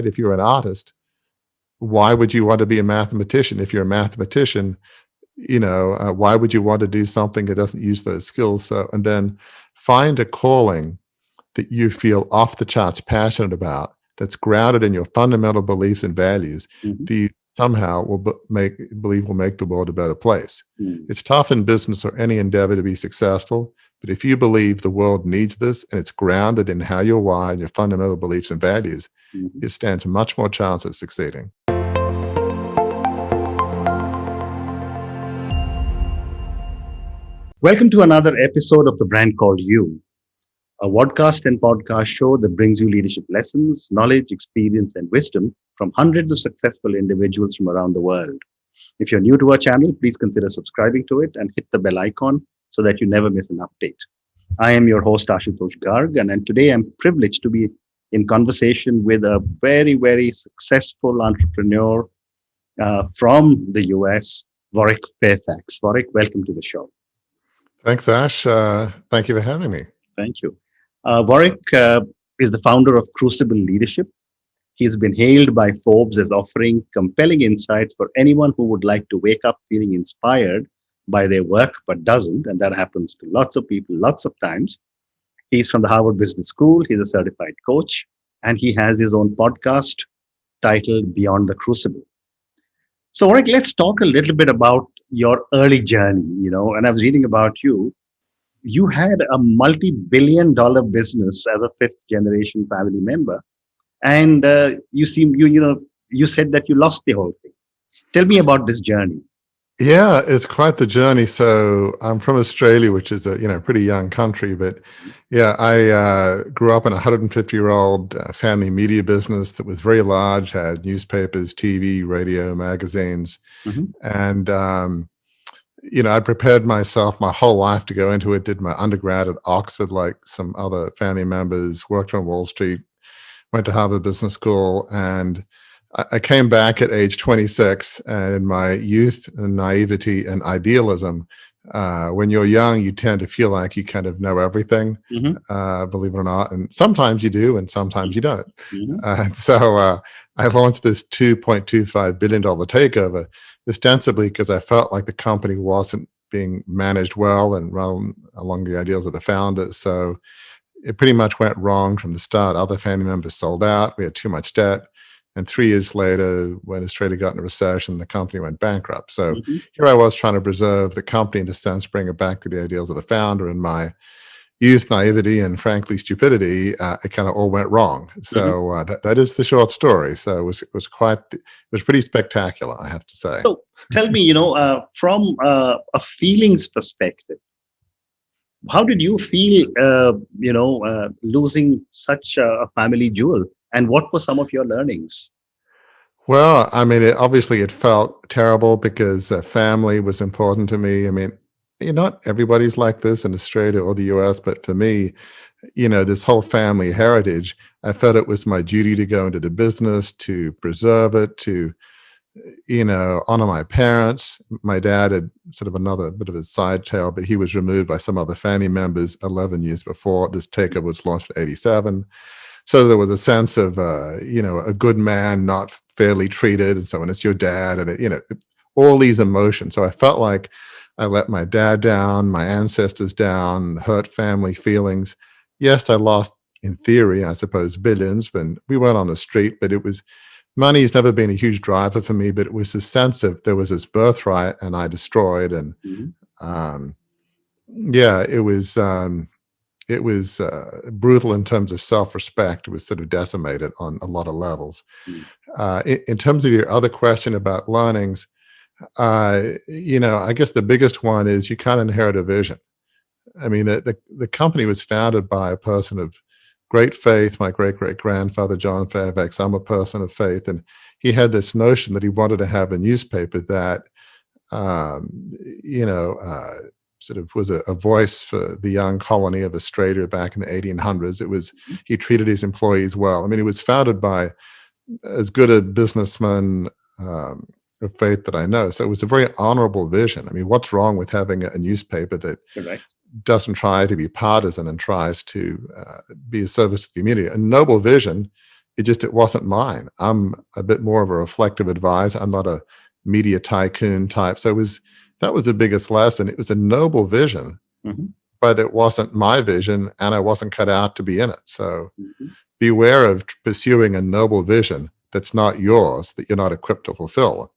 If you're an artist, why would you want to be a mathematician? If you're a mathematician, why would you want to do something that doesn't use those skills? So, and then find a calling that you feel off the charts passionate about, that's grounded in your fundamental beliefs and values, Mhm. that you somehow will believe will make the world a better place. Mm. It's tough in business or any endeavor to be successful, but if you believe the world needs this and it's grounded in how you're wired and your fundamental beliefs and values, Mhm. it stands a much more chance of succeeding. Welcome to another episode of The Brand Called You, a podcast and podcast show that brings you leadership lessons, knowledge, experience, and wisdom from hundreds of successful individuals from around the world. If you're new to our channel, please consider subscribing to it and hit the bell icon so that you never miss an update. I am your host, Ashutosh Garg, and today I'm privileged to be in conversation with a very, very successful entrepreneur from the US, Warwick Fairfax. Warwick, welcome to the show. Thanks, Ash. Thank you for having me. Thank you. Warwick is the founder of Crucible Leadership. He's been hailed by Forbes as offering compelling insights for anyone who would like to wake up feeling inspired by their work but doesn't. And that happens to lots of people, lots of times. He's from the Harvard Business School. He's a certified coach, and he has his own podcast titled Beyond the Crucible. So, Warwick, let's talk a little bit about your early journey. And I was reading about you. You had a multi-billion-dollar business as a fifth-generation family member, and you said that you lost the whole thing. Tell me about this journey. Yeah, it's quite the journey. So I'm from Australia, which is a pretty young country, but yeah, I grew up in a 150-year-old family media business that was very large, had newspapers, TV, radio, magazines, Mhm. and I prepared myself my whole life to go into it. Did my undergrad at Oxford, like some other family members, worked on Wall Street, went to Harvard Business School, and I came back at age 26. And in my youth and naivety and idealism, when you're young, you tend to feel like you kind of know everything, Mhm. believe it or not. And sometimes you do, and sometimes you don't. Mhm. And so I launched this $2.25 billion takeover, ostensibly because I felt like the company wasn't being managed well and run along the ideals of the founders. So it pretty much went wrong from the start. Other family members sold out. We had too much debt. And 3 years later, when Australia got in a recession, the company went bankrupt. So Mhm. here I was trying to preserve the company, in a sense, bring it back to the ideals of the founder. And my youth, naivety, and frankly, stupidity, it kind of all went wrong. Mhm. So that is the short story. So it was pretty spectacular, I have to say. So tell me, from a feelings perspective, how did you feel, losing such a family jewel? And what were some of your learnings? Well, I mean, obviously it felt terrible because family was important to me. I mean, not everybody's like this in Australia or the US, but for me, this whole family heritage, I felt it was my duty to go into the business, to preserve it, to, honor my parents. My dad had sort of another bit of a side tale, but he was removed by some other family members 11 years before. This takeover was launched in 87. So there was a sense of, a good man not fairly treated. And so when it's your dad and, all these emotions. So I felt like I let my dad down, my ancestors down, hurt family feelings. Yes, I lost, in theory, I suppose, billions, but we weren't on the street, but money has never been a huge driver for me, but it was a sense of there was this birthright and I destroyed. And Mhm. um, yeah, it was brutal in terms of self-respect. It was sort of decimated on a lot of levels. Mhm. In terms of your other question about learnings, I guess the biggest one is you can't inherit a vision. I mean, the company was founded by a person of great faith, my great-great-grandfather, John Fairfax. I'm a person of faith. And he had this notion that he wanted to have a newspaper that, um, you know, uh, sort of was a voice for the young colony of Australia back in the 1800s. He treated his employees well. I mean, it was founded by as good a businessman of faith that I know. So it was a very honorable vision. I mean, what's wrong with having a newspaper that Correct. doesn't try to be partisan and tries to be a service to the community? A noble vision, it wasn't mine. I'm a bit more of a reflective advisor. I'm not a media tycoon type. So that was the biggest lesson. It was a noble vision, Mhm, but it wasn't my vision, and I wasn't cut out to be in it. So mhm. beware of pursuing a noble vision that's not yours, that you're not equipped to fulfill,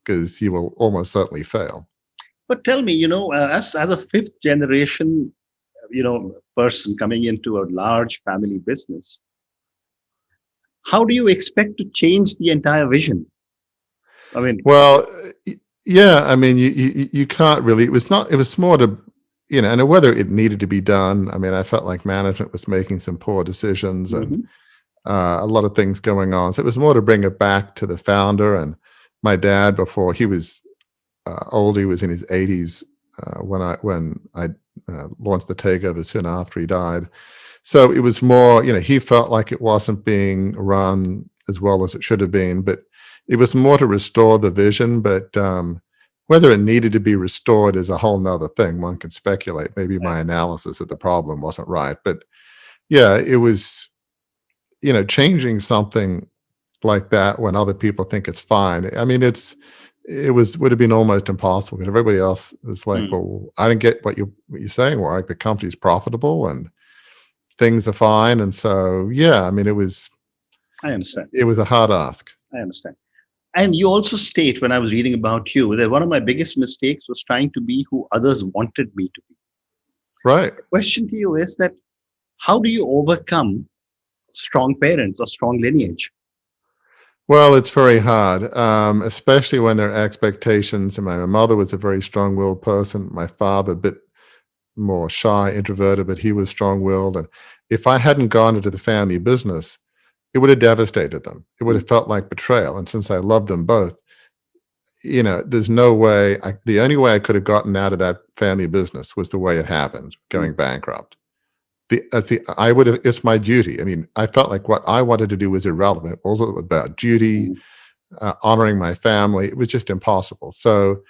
because you will almost certainly fail. But tell me, as a fifth generation, person coming into a large family business, how do you expect to change the entire vision? I mean, Well, yeah, I mean, you can't really. It was not. It was more to, and whether it needed to be done. I mean, I felt like management was making some poor decisions and mhm, a lot of things going on. So it was more to bring it back to the founder and my dad before he was old. He was in his 80s when I launched the takeover soon after he died. So it was more, he felt like it wasn't being run as well as it should have been, but it was more to restore the vision. But whether it needed to be restored is a whole nother thing. One can speculate. Maybe right, my analysis of the problem wasn't right, but yeah, it was, changing something like that when other people think it's fine. I mean, would have been almost impossible because everybody else is like, mm, well, I didn't get what you're saying, Warwick. The company's profitable and things are fine. And so, yeah, I mean, I understand. it was a hard ask. I understand. And you also state when I was reading about you that one of my biggest mistakes was trying to be who others wanted me to be. Right. The question to you is that how do you overcome strong parents or strong lineage? Well, it's very hard, especially when there are expectations. And my mother was a very strong-willed person. My father, a bit more shy, introverted, but he was strong-willed. And if I hadn't gone into the family business, it would have devastated them. It would Mm, have felt like betrayal. And since I loved them both, there's no way. The only way I could have gotten out of that family business was the way it happened, mm, going bankrupt. I would have. It's my duty. I mean, I felt like what I wanted to do was irrelevant. Also about duty, mm, honoring my family. It was just impossible. So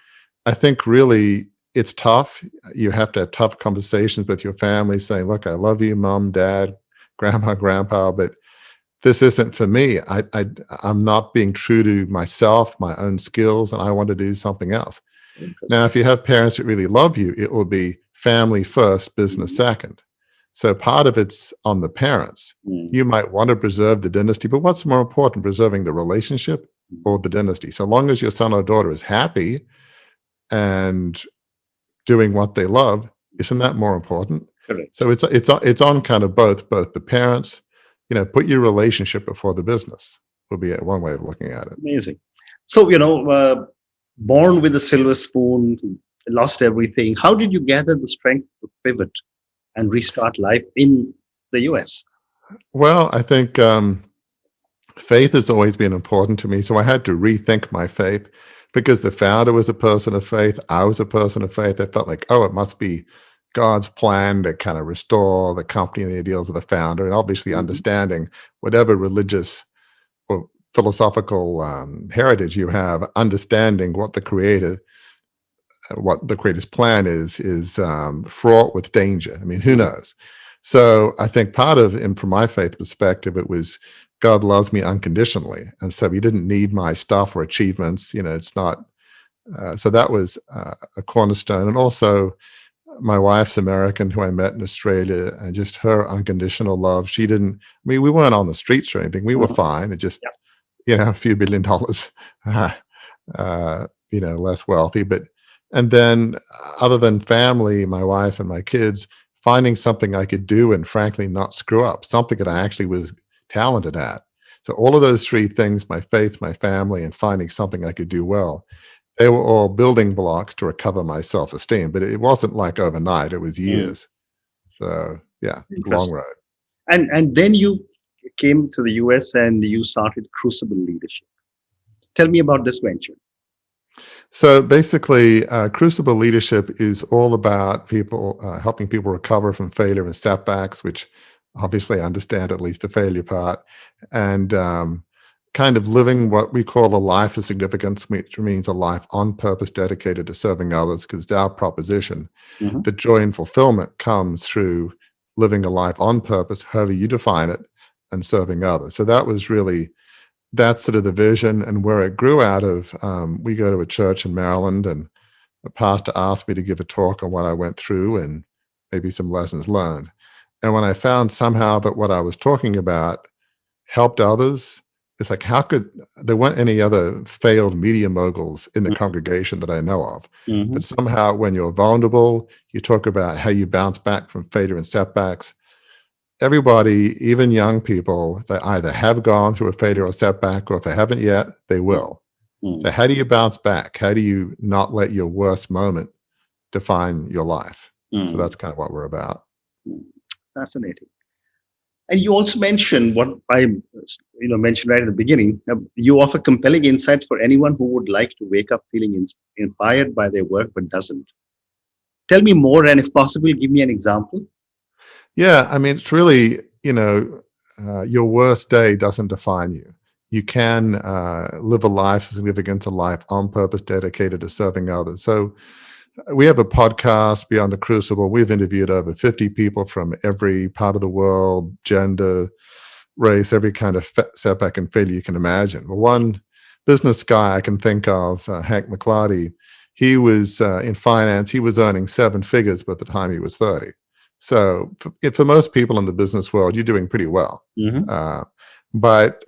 I think really it's tough. You have to have tough conversations with your family, saying, "Look, I love you, mom, dad, grandma, grandpa, but this isn't for me. I'm not being true to myself, my own skills, and I want to do something else." Now, interesting. if you have parents that really love you, it will be family first, business Mm, second. So part of it's on the parents. mm, You might want to preserve the dynasty, but what's more important, preserving the relationship mm. or the dynasty? So long as your son or daughter is happy and doing what they love, isn't that more important? Correct. So it's on kind of both the parents, put your relationship before the business would be one way of looking at it. Amazing. So, born with a silver spoon, lost everything. How did you gather the strength to pivot and restart life in the US? Well, I think faith has always been important to me. So I had to rethink my faith because the founder was a person of faith. I was a person of faith. I felt like, oh, it must be God's plan to kind of restore the company and the ideals of the founder. And obviously, Mhm, understanding whatever religious or philosophical heritage you have, understanding what the creator's plan is fraught with danger. I mean, who mhm, knows? So I think part of, and from my faith perspective, it was God loves me unconditionally, and so He didn't need my stuff or achievements. It's not. So that was a cornerstone, and also my wife's American, who I met in Australia, and just her unconditional love. She didn't. I mean, we weren't on the streets or anything. We were mhm. fine. It just, Yeah, a few $1 billion, less wealthy. But and then, other than family, my wife and my kids, finding something I could do and frankly not screw up, something that I actually was talented at. So all of those three things, my faith, my family, and finding something I could do well, they were all building blocks to recover my self-esteem. But it wasn't like overnight, it was mm, years. So yeah, long interesting. road. And then you came to the US and you started Crucible Leadership. Tell me about this venture. So basically, Crucible Leadership is all about people helping people recover from failure and setbacks, which obviously I understand at least the failure part, and kind of living what we call a life of significance, which means a life on purpose dedicated to serving others, because it's our proposition Mhm, that joy and fulfillment comes through living a life on purpose, however you define it, and serving others. So that was really, that's sort of the vision and where it grew out of. We go to a church in Maryland, and the pastor asked me to give a talk on what I went through and maybe some lessons learned. And when I found somehow that what I was talking about helped others, it's like, how could there weren't any other failed media moguls in the congregation that I know of. Mm-hmm. But somehow when you're vulnerable, you talk about how you bounce back from failure and setbacks. Everybody, even young people, they either have gone through a failure or setback, or if they haven't yet, they will. So how do you bounce back? How do you not let your worst moment define your life? So that's kind of what we're about. Fascinating. And you also mentioned what I mentioned right at the beginning. You offer compelling insights for anyone who would like to wake up feeling inspired by their work but doesn't. Tell me more, and if possible, give me an example. Yeah, I mean, it's really, your worst day doesn't define you. You can live a life significant to life on purpose, dedicated to serving others. So we have a podcast, Beyond the Crucible. We've interviewed over 50 people from every part of the world, gender, race, every kind of setback and failure you can imagine. Well, one business guy I can think of, Hank McLarty, he was in finance. He was earning 7 figures by the time he was 30. So for most people in the business world, you're doing pretty well. Mm-hmm. But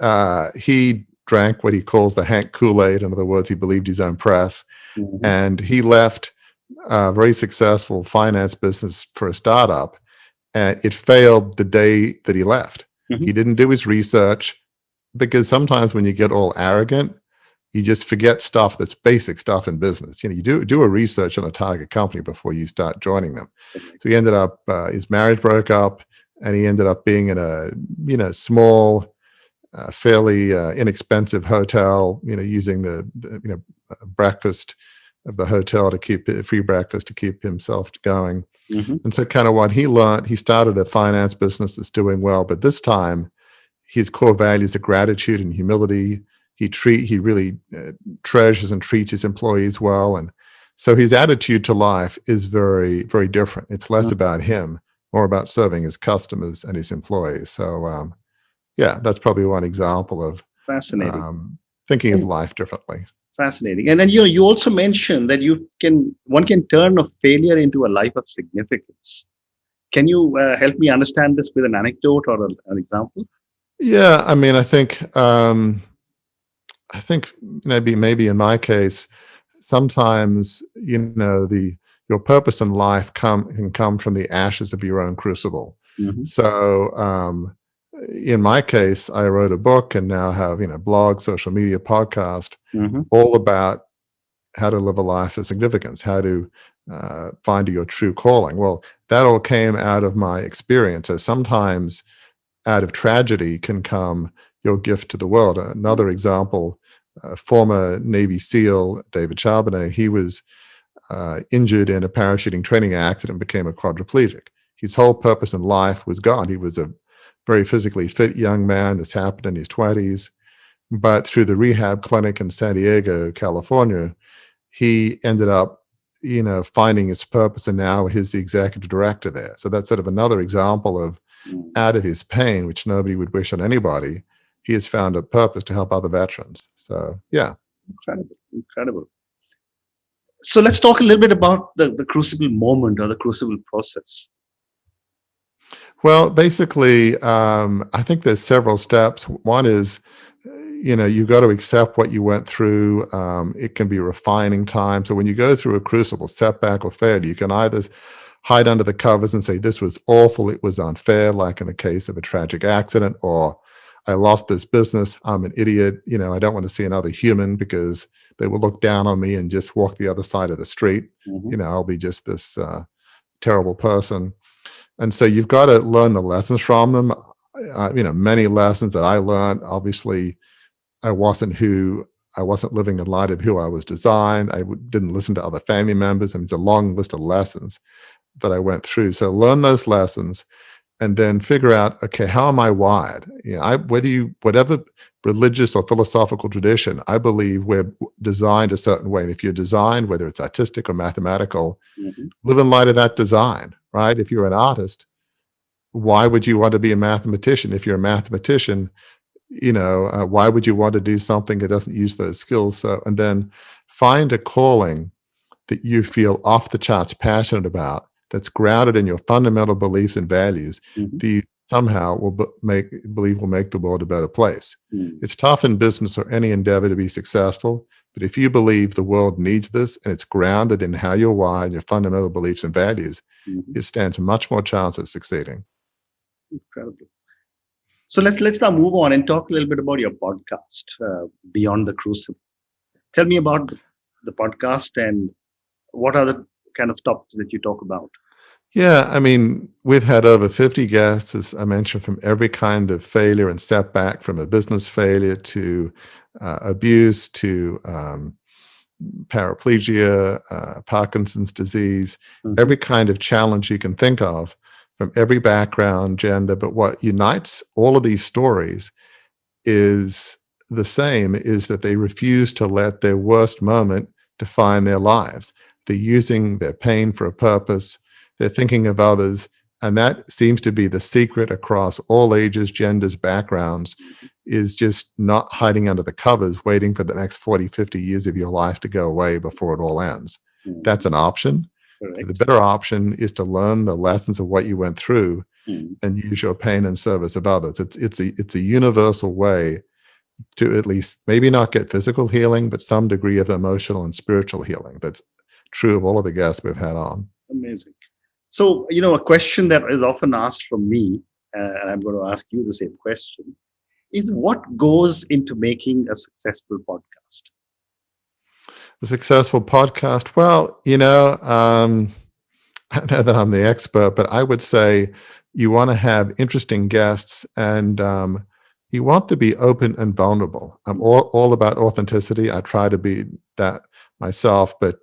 he drank what he calls the Hank Kool-Aid. In other words, he believed his own press. Mm-hmm. And he left a very successful finance business for a startup, and it failed the day that he left. Mm-hmm. He didn't do his research, because sometimes when you get all arrogant, you just forget stuff that's basic stuff in business. You do a research on a target company before you start joining them. So he ended up, his marriage broke up, and he ended up being in a small, fairly inexpensive hotel, using the breakfast of the hotel to keep free breakfast to keep himself going. Mm-hmm. And so kind of what he learned, he started a finance business that's doing well, but this time his core values are gratitude and humility. He really treasures and treats his employees well. And so his attitude to life is very, very different. It's less about him, more about serving his customers and his employees. So yeah, that's probably one example of Fascinating. Thinking of life differently. Fascinating. And then you also mentioned that one can turn a failure into a life of significance. Can you help me understand this with an anecdote or an example? Yeah, I mean, I think maybe in my case, sometimes your purpose in life can come from the ashes of your own crucible. Mm-hmm. So in my case, I wrote a book and now have blog, social media, podcast, Mm-hmm. all about how to live a life of significance, how to find your true calling. Well, that all came out of my experience. So sometimes out of tragedy can come your gift to the world. Another example, former Navy SEAL David Charbonnet, he was injured in a parachuting training accident, became a quadriplegic. His whole purpose in life was gone. He was a very physically fit young man. This happened in his 20s. But through the rehab clinic in San Diego, California, he ended up, finding his purpose, and now he's the executive director there. So that's sort of another example of, out of his pain, which nobody would wish on anybody, he has found a purpose to help other veterans. So yeah. Incredible. So let's talk a little bit about the crucible moment or the crucible process. Well, basically, I think there's several steps. One is, you've got to accept what you went through. It can be a refining time. So when you go through a crucible, setback or failure, you can either hide under the covers and say, this was awful, it was unfair, like in the case of a tragic accident, or I lost this business, I'm an idiot, I don't want to see another human because they will look down on me and just walk the other side of the street. Mm-hmm. I'll be just this terrible person. And so you've got to learn the lessons from them. Many lessons that I learned. Obviously, I wasn't living in light of who I was designed. I didn't listen to other family members. I mean, it's a long list of lessons that I went through. So learn those lessons, and then figure out, okay, how am I wired? Whatever religious or philosophical tradition, I believe we're designed a certain way. And if you're designed, whether it's artistic or mathematical, Mm-hmm. live in light of that design, right? If you're an artist, why would you want to be a mathematician? If you're a mathematician, why would you want to do something that doesn't use those skills? So, and then find a calling that you feel off the charts passionate about, that's grounded in your fundamental beliefs and values, Mhm. that you somehow will believe will make the world a better place. Mm. It's tough in business or any endeavor to be successful, but if you believe the world needs this and it's grounded in how you're wired, your fundamental beliefs and values, Mhm. it stands a much more chance of succeeding. Incredible. So let's now move on and talk a little bit about your podcast, Beyond the Crucible. Tell me about the podcast and what are the kind of topics that you talk about. Yeah, I mean, we've had over 50 guests, as I mentioned, from every kind of failure and setback, from a business failure to abuse to paraplegia, Parkinson's disease, Mhm. every kind of challenge you can think of from every background, gender. But what unites all of these stories is the same, is that they refuse to let their worst moment define their lives. They're using their pain for a purpose. They're thinking of others. And that seems to be the secret across all ages, genders, backgrounds, is just not hiding under the covers, waiting for the next 40, 50 years of your life to go away before it all ends. That's Mhm. an option. The Correct. better option is to learn the lessons of what you went through Mm. and use your pain in service of others. It's a universal way to at least maybe not get physical healing, but some degree of emotional and spiritual healing. That's true of all of the guests we've had on. Amazing. So, a question that is often asked from me, and I'm going to ask you the same question, is what goes into making a successful podcast? The successful podcast. Well, I don't know that I'm the expert, but I would say you want to have interesting guests, and you want to be open and vulnerable. I'm all about authenticity. I try to be that myself, but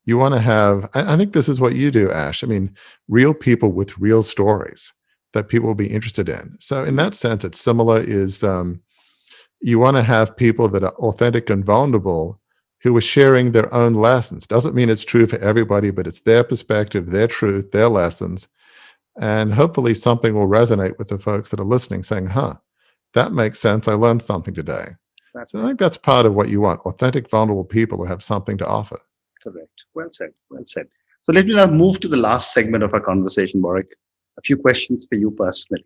you want to have, I think this is what you do, Ash. I mean, real people with real stories that people will be interested in. So in that sense, it's similar is you want to have people that are authentic and vulnerable who are sharing their own lessons. Doesn't mean it's true for everybody, but it's their perspective, their truth, their lessons. And hopefully something will resonate with the folks that are listening saying, huh, that makes sense. I learned something today. So I Fascinating. think that's part of what you want, authentic, vulnerable people who have something to offer. Correct. Well said. Well said. So let me now move to the last segment of our conversation, Warwick. A few questions for you personally.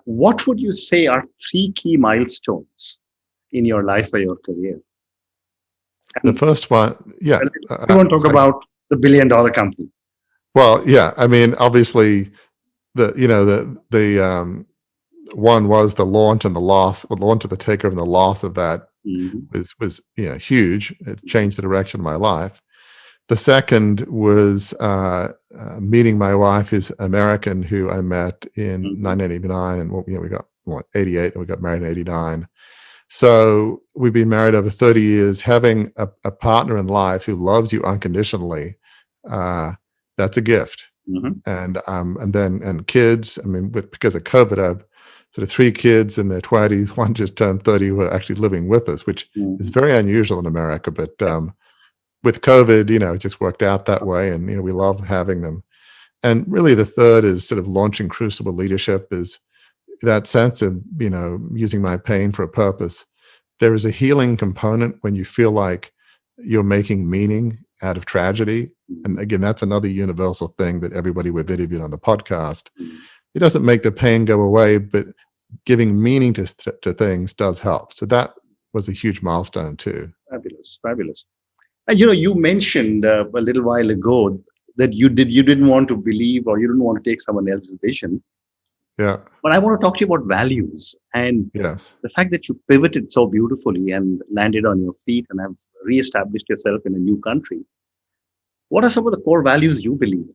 What would you say are three key milestones in your life or your career? The And first one, yeah, we won't talk about the $1 billion company. well, yeah. I mean, obviously, the one was the launch and the loss, the launch of the takeover and the loss of that Mhm. was huge. It changed the direction of my life. The second was meeting my wife, who's American, who I met in Mhm. 1989, and we got 88, and we got married in 89. So we've been married over 30 years. Having a partner in life who loves you unconditionally, uh, that's a gift. Mhm. And kids. I mean, because of COVID, I've sort of three kids in their 20s. One just turned 30 who are actually living with us, which is Mhm. very unusual in America. But Yeah. with COVID, it just worked out that way, and we love having them. And really, the third is sort of launching Crucible Leadership, is that sense of using my pain for a purpose. There is a healing component when you feel like you're making meaning out of tragedy. And Mhm. again, that's another universal thing that everybody we've interviewed on the podcast. Mhm. It doesn't make the pain go away, but giving meaning to things does help. So that was a huge milestone too. Fabulous. Fabulous. And you mentioned a little while ago that you didn't want to believe or you didn't want to take someone else's vision. Yeah. But I want to talk to you about values and Yes. the fact that you pivoted so beautifully and landed on your feet and have reestablished yourself in a new country. What are some of the core values you believe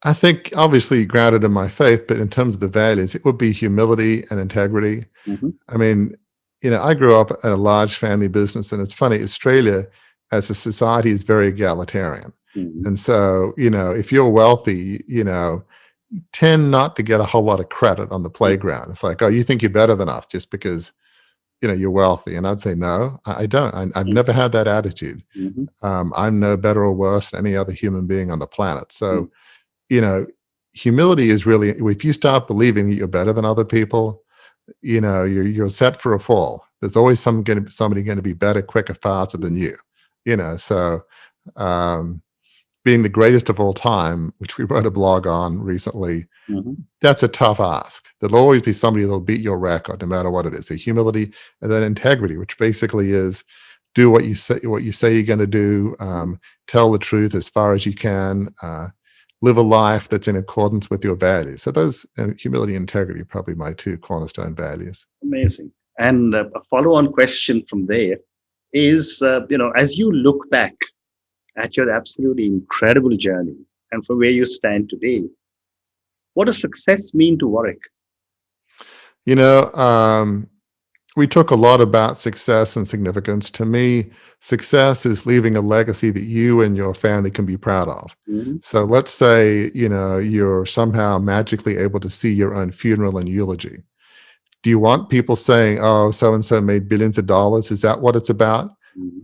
I think obviously grounded in my faith, but in terms of the values, it would be humility and integrity. in? Hmm. I mean, I grew up in a large family business, and it's funny, Australia as a society is very egalitarian. Hmm. And so, if you're wealthy, tend not to get a whole lot of credit on the playground. It's like, oh, you think you're better than us just because, you're wealthy. And I'd say, no, I don't. I've never had that attitude. Hmm. I'm no better or worse than any other human being on the planet. So, you know, humility is really, if you start believing that you're better than other people, you're set for a fall. There's always somebody going to be better, quicker, faster than you. So um, being the greatest of all time, which we wrote a blog on recently, that's a tough ask. There'll always be somebody that'll beat your record, no matter what it is. So humility, and then integrity, which basically is do what you say you're going to do, tell the truth as far as you can, live a life that's in accordance with your values. So those, humility and integrity, are probably my two cornerstone values. Amazing. And a follow-on question from there is, as you look back at your absolutely incredible journey and from where you stand today, what does success mean to Warwick? We talk a lot about success and significance. To me, success is leaving a legacy that you and your family can be proud of. So let's say, you're somehow magically able to see your own funeral and eulogy. Do you want people saying, oh, so-and-so made billions of dollars? Is that what it's about?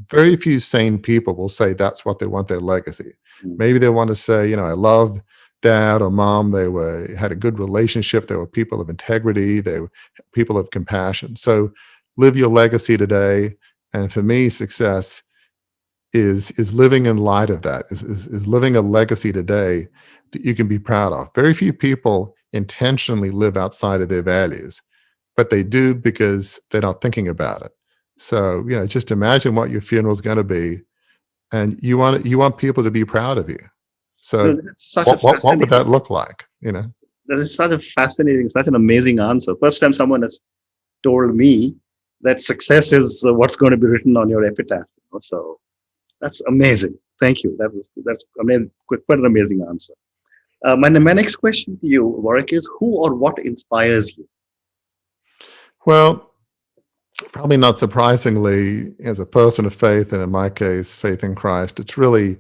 Very few sane people will say that's what they want their legacy. Maybe they want to say, I love dad or mom. They had a good relationship. They were people of integrity. They were people of compassion. So live your legacy today. And for me, success is living in light of that, is living a legacy today that you can be proud of. Very few people intentionally live outside of their values, but they do because they're not thinking about it. So, just imagine what your funeral is going to be, and you want people to be proud of you. So what would that look like? This is such a fascinating, such an amazing answer. First time someone has told me that success is what's going to be written on your epitaph. So that's amazing. Thank you. That's amazing, quite an amazing answer. My next question to you, Warwick, is who or what inspires you? Well, probably not surprisingly, as a person of faith, and in my case, faith in Christ, it's really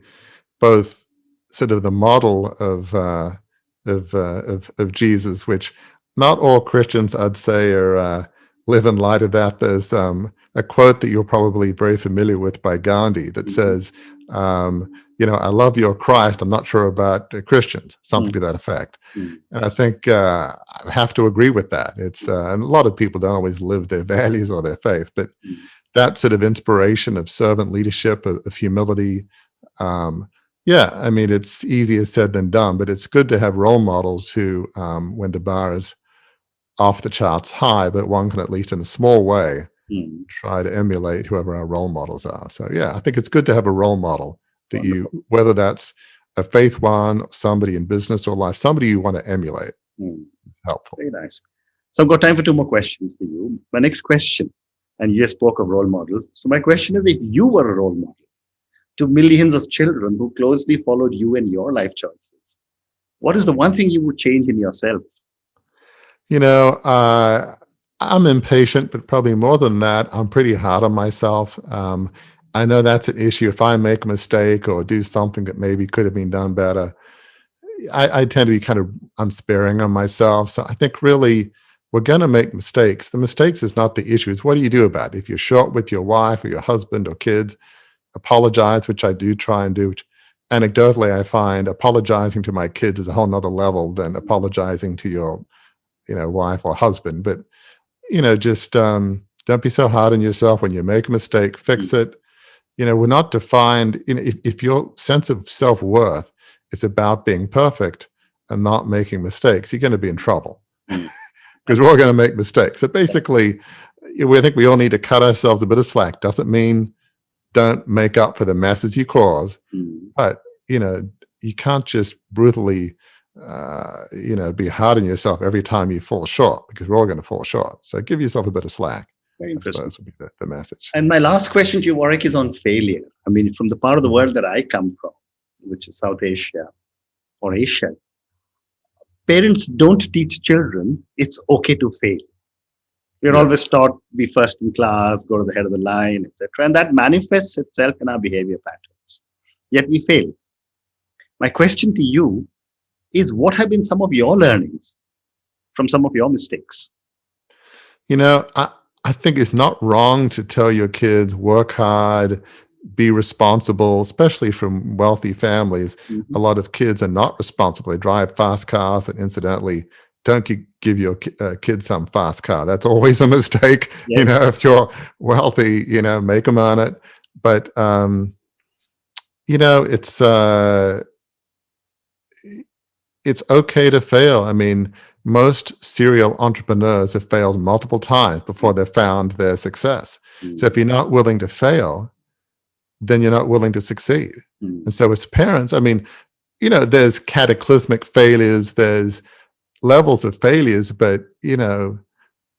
both sort of the model of Jesus, which not all Christians, I'd say, live in light of that. There's a quote that you're probably very familiar with by Gandhi that says, I love your Christ, I'm not sure about Christians, something to that effect. And I think I have to agree with that. It's and a lot of people don't always live their values or their faith, but that sort of inspiration of servant leadership, of humility, it's easier said than done, but it's good to have role models who, when the bar is off the charts high, but one can at least in a small way try to emulate whoever our role models are. So I think it's good to have a role model that Wonderful. Whether that's a faith one, somebody in business or life, somebody you want to emulate. It's helpful. Very nice. So I've got time for two more questions for you. My next question, and you just spoke of role models. So my question is, if you were a role model to millions of children who closely followed you and your life choices, what is the one thing you would change in yourself? I'm impatient, but probably more than that, I'm pretty hard on myself. I know that's an issue. If I make a mistake or do something that maybe could have been done better, I tend to be kind of unsparing on myself. So I think really we're going to make mistakes. The mistakes is not the issue. It's what do you do about it? If you're short with your wife or your husband or kids, apologize, which I do try and do. Which, anecdotally, I find apologizing to my kids is a whole nother level than apologizing to your wife or husband. But just don't be so hard on yourself. When you make a mistake, fix it. We're not defined, if your sense of self-worth is about being perfect and not making mistakes, you're going to be in trouble because we're all going to make mistakes. So basically, I think we all need to cut ourselves a bit of slack. Doesn't mean don't make up for the messes you cause, but you can't just brutally be hard on yourself every time you fall short, because we're all going to fall short. So give yourself a bit of slack. Very interesting. I suppose would be the message. And my last question to you, Warwick, is on failure. I mean, from the part of the world that I come from, which is South Asia or Asia, parents don't teach children it's okay to fail. We're always taught be first in class, go to the head of the line, etc. And that manifests itself in our behavior patterns. Yet we fail. My question to you is, what have been some of your learnings from some of your mistakes? I think it's not wrong to tell your kids, work hard, be responsible, especially from wealthy families. Mhm. A lot of kids are not responsible. They drive fast cars, and incidentally, don't give your kid some fast car. That's always a mistake. Yes. If you're wealthy, make them earn it. But it's okay to fail. I mean, most serial entrepreneurs have failed multiple times before they've found their success. So if you're not willing to fail, then you're not willing to succeed. Mm. And so as parents, I mean, there's cataclysmic failures, there's levels of failures, but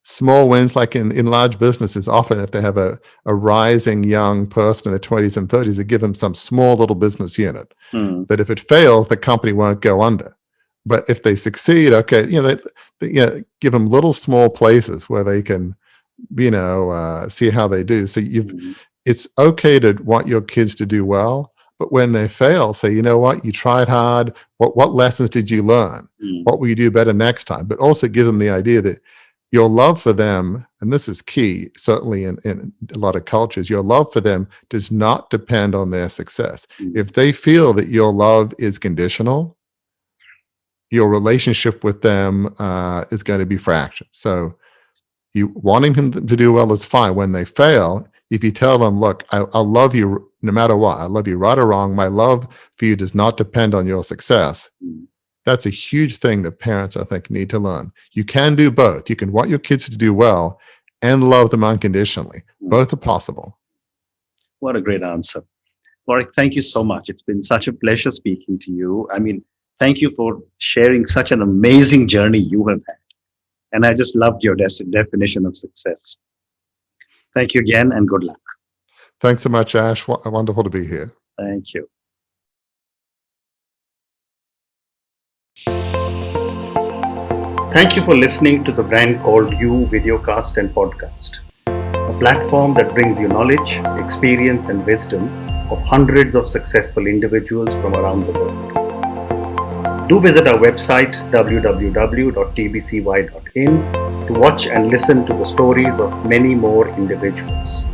small wins, like in large businesses, often if they have a rising young person in their 20s and 30s, they give them some small little business unit. Mm. But if it fails, the company won't go under. But if they succeed, okay, they give them little small places where they can, see how they do. So it's okay to want your kids to do well, but when they fail, say, you know what, you tried hard. What lessons did you learn? Mm. What will you do better next time? But also give them the idea that your love for them, and this is key, certainly in a lot of cultures, your love for them does not depend on their success. Mm. If they feel that your love is conditional, your relationship with them is going to be fractured. So you wanting them to do well is fine. When they fail, if you tell them, look, I'll love you no matter what. I love you right or wrong. My love for you does not depend on your success. Mm. That's a huge thing that parents, I think, need to learn. You can do both. You can want your kids to do well and love them unconditionally. Both are possible. What a great answer. Warwick, thank you so much. It's been such a pleasure speaking to you. I mean, thank you for sharing such an amazing journey you have had. And I just loved your definition of success. Thank you again, and good luck. Thanks so much, Ash. Wonderful to be here. Thank you. Thank you for listening to the Brand Called You videocast and podcast, a platform that brings you knowledge, experience, and wisdom of hundreds of successful individuals from around the world. Do visit our website www.tbcy.in to watch and listen to the stories of many more individuals.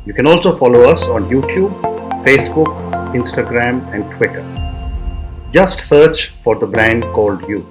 You can also follow us on YouTube, Facebook, Instagram, and Twitter. Just search for the Brand Called You.